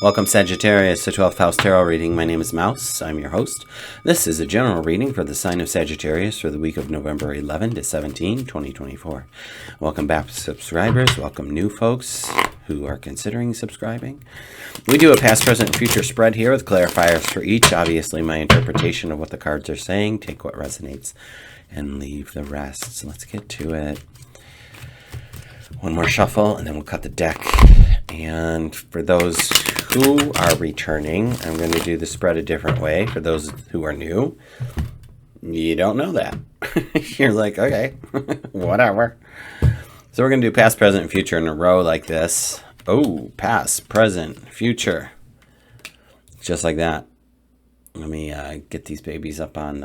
Welcome, Sagittarius, to 12th House Tarot Reading. My name is Mouse. I'm your host. This is a general reading for the sign of Sagittarius for the week of November 11 to 17, 2024. Welcome back, subscribers. Welcome, new folks who are considering subscribing. We do a past, present, and future spread here with clarifiers for each. Obviously, my interpretation of what the cards are saying. Take what resonates and leave the rest. So let's get to it. One more shuffle, and then we'll cut the deck. And for those who are returning, I'm going to do the spread a different way. For those who are new, you don't know that. You're like, okay, whatever. So we're going to do past, present, and future in a row like this. Oh, past, present, future. Just like that. Let me get these babies up on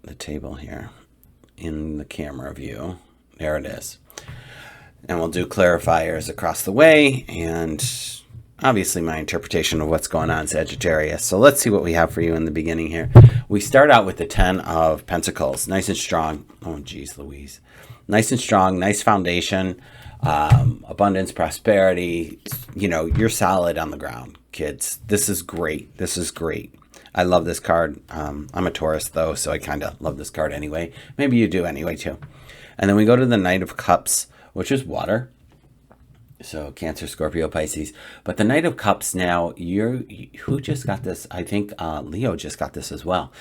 the table here in the camera view. There it is. And we'll do clarifiers across the way, and obviously my interpretation of what's going on, Sagittarius. So let's see what we have for you in the beginning here. We start out with the 10 of Pentacles, nice and strong. Oh, geez, Louise. Nice and strong, nice foundation, abundance, prosperity. You know, you're solid on the ground, kids. This is great. This is great. I love this card. I'm a Taurus, though, so I kind of love this card anyway. Maybe you do anyway, too. And then we go to the Knight of Cups, which is water. So Cancer, Scorpio, Pisces. But the Knight of Cups now, who just got this? I think Leo just got this as well.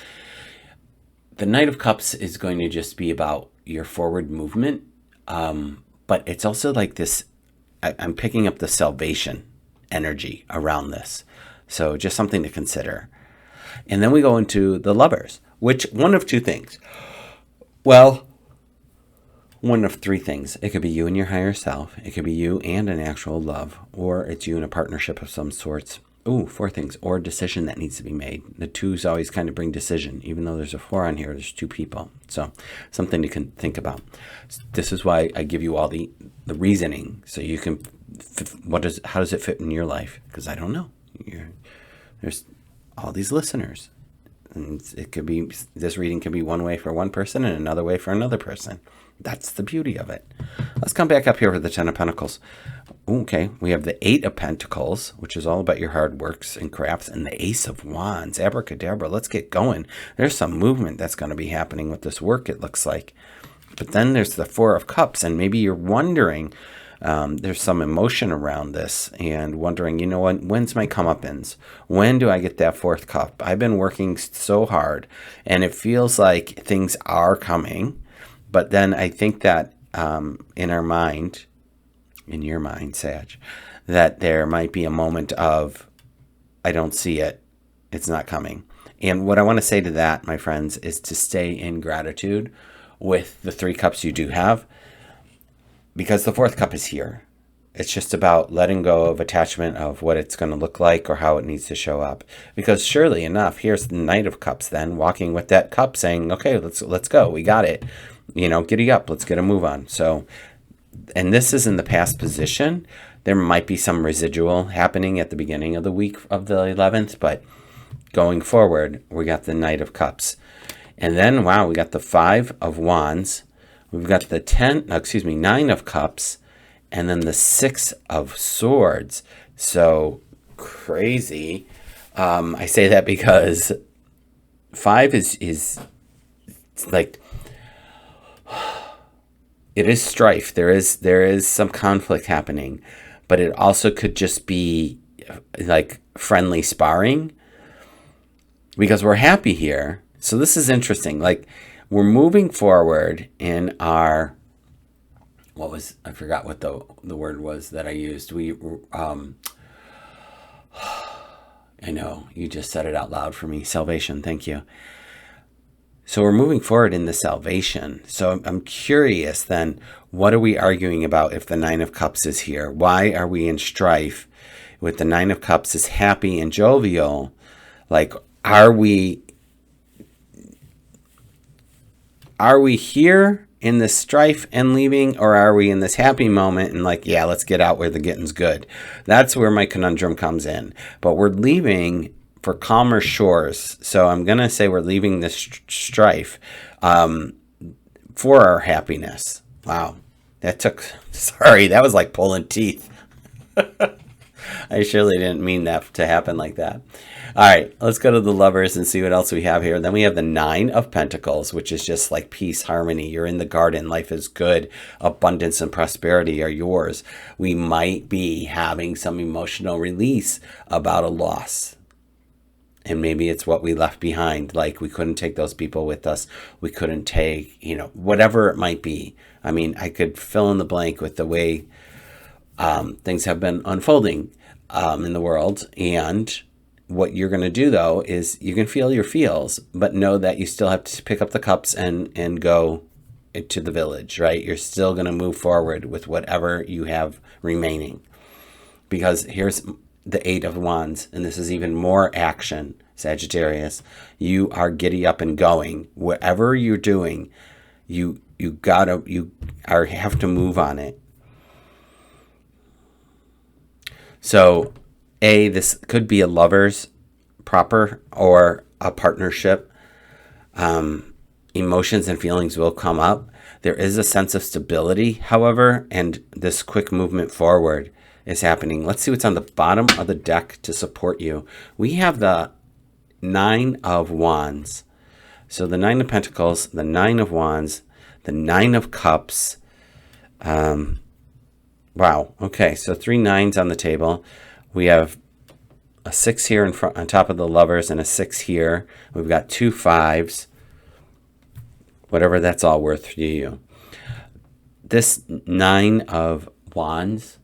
The Knight of Cups is going to just be about your forward movement. But it's also like this, I'm picking up the salvation energy around this. So just something to consider. And then we go into the Lovers, which one of two things. Well, one of three things. It could be you and your higher self. It could be you and an actual love. Or it's you in a partnership of some sorts. Ooh, four things. Or a decision that needs to be made. The twos always kind of bring decision. Even though there's a four on here, there's two people. So something to think about. This is why I give you all the reasoning. So you can, how does it fit in your life? Because I don't know. There's all these listeners. And it could be, this reading can be one way for one person and another way for another person. That's the beauty of it. Let's come back up here for the 10 of Pentacles. Okay, we have the 8 of Pentacles, which is all about your hard works and crafts, and the Ace of Wands. Abracadabra, let's get going. There's some movement that's going to be happening with this work, it looks like. But then there's the 4 of Cups, and maybe you're wondering, there's some emotion around this, and wondering, you know what, when's my comeuppance? When do I get that 4th cup? I've been working so hard, and it feels like things are coming. But then I think that in our mind, in your mind, Sag, that there might be a moment of, I don't see it. It's not coming. And what I want to say to that, my friends, is to stay in gratitude with the 3 cups you do have. Because the 4th cup is here. It's just about letting go of attachment of what it's going to look like or how it needs to show up. Because surely enough, here's the Knight of Cups then, walking with that cup saying, okay, let's go. We got it. You know, giddy up. Let's get a move on. So, and this is in the past position. There might be some residual happening at the beginning of the week of the 11th, but going forward, we got the Knight of Cups. And then, wow, we got the 5 of Wands. We've got the 9 of Cups, and then the 6 of Swords. So crazy. I say that because 5 is like, it is strife. There is some conflict happening, but it also could just be like friendly sparring because we're happy here. So this is interesting. Like we're moving forward in our, I forgot what the word was that I used. I know you just said it out loud for me. Salvation. Thank you. So we're moving forward in the salvation. So I'm curious then, what are we arguing about if the 9 of Cups is here? Why are we in strife with the 9 of Cups is happy and jovial? Like, are we here in this strife and leaving, or are we in this happy moment and like, yeah, let's get out where the getting's good? That's where my conundrum comes in. But we're leaving for calmer shores. So I'm going to say we're leaving this strife for our happiness. Wow. That was like pulling teeth. I surely didn't mean that to happen like that. All right, let's go to the Lovers and see what else we have here. Then we have the Nine of Pentacles, which is just like peace, harmony. You're in the garden. Life is good. Abundance and prosperity are yours. We might be having some emotional release about a loss. And maybe it's what we left behind. Like we couldn't take those people with us. We couldn't take, whatever it might be. I mean, I could fill in the blank with the way things have been unfolding in the world. And what you're going to do, though, is you can feel your feels, but know that you still have to pick up the cups and go to the village, right? You're still going to move forward with whatever you have remaining. Because here's the Eight of Wands, and this is even more action, Sagittarius. You are giddy up and going. Whatever you're doing, you have to move on it. So, this could be a lover's proper or a partnership. Emotions and feelings will come up. There is a sense of stability, however, and this quick movement forward is happening. Let's see what's on the bottom of the deck to support you. We have the Nine of Wands. So the Nine of Pentacles, the Nine of Wands, the Nine of Cups. Wow. Okay, so 3 nines on the table. We have a 6 here in front, on top of the Lovers, and a 6 here. We've got 2 5s. Whatever that's all worth to you. This Nine of Wands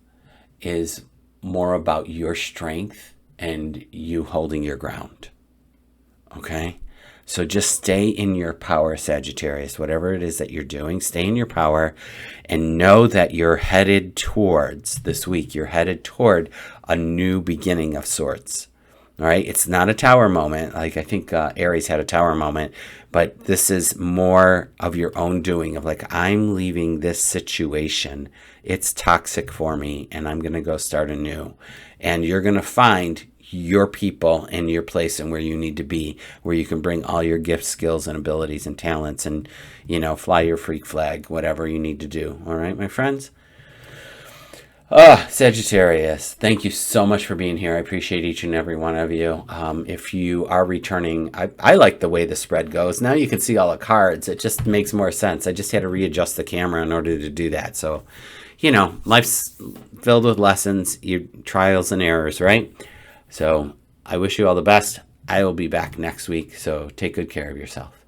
is more about your strength and you holding your ground. Okay? So just stay in your power, Sagittarius. Whatever it is that you're doing, stay in your power and know that you're headed towards this week. You're headed toward a new beginning of sorts. All right? It's not a tower moment. Like I think Aries had a tower moment, but this is more of your own doing of like, I'm leaving this situation. It's toxic for me and I'm going to go start anew. And you're going to find your people and your place and where you need to be, where you can bring all your gifts, skills, and abilities and talents and, fly your freak flag, whatever you need to do. All right, my friends? Sagittarius, thank you so much for being here. I appreciate each and every one of you. If you are returning, I like the way the spread goes. Now you can see all the cards. It just makes more sense. I just had to readjust the camera in order to do that. So, life's filled with lessons, trials and errors, right? So I wish you all the best. I will be back next week. So take good care of yourself.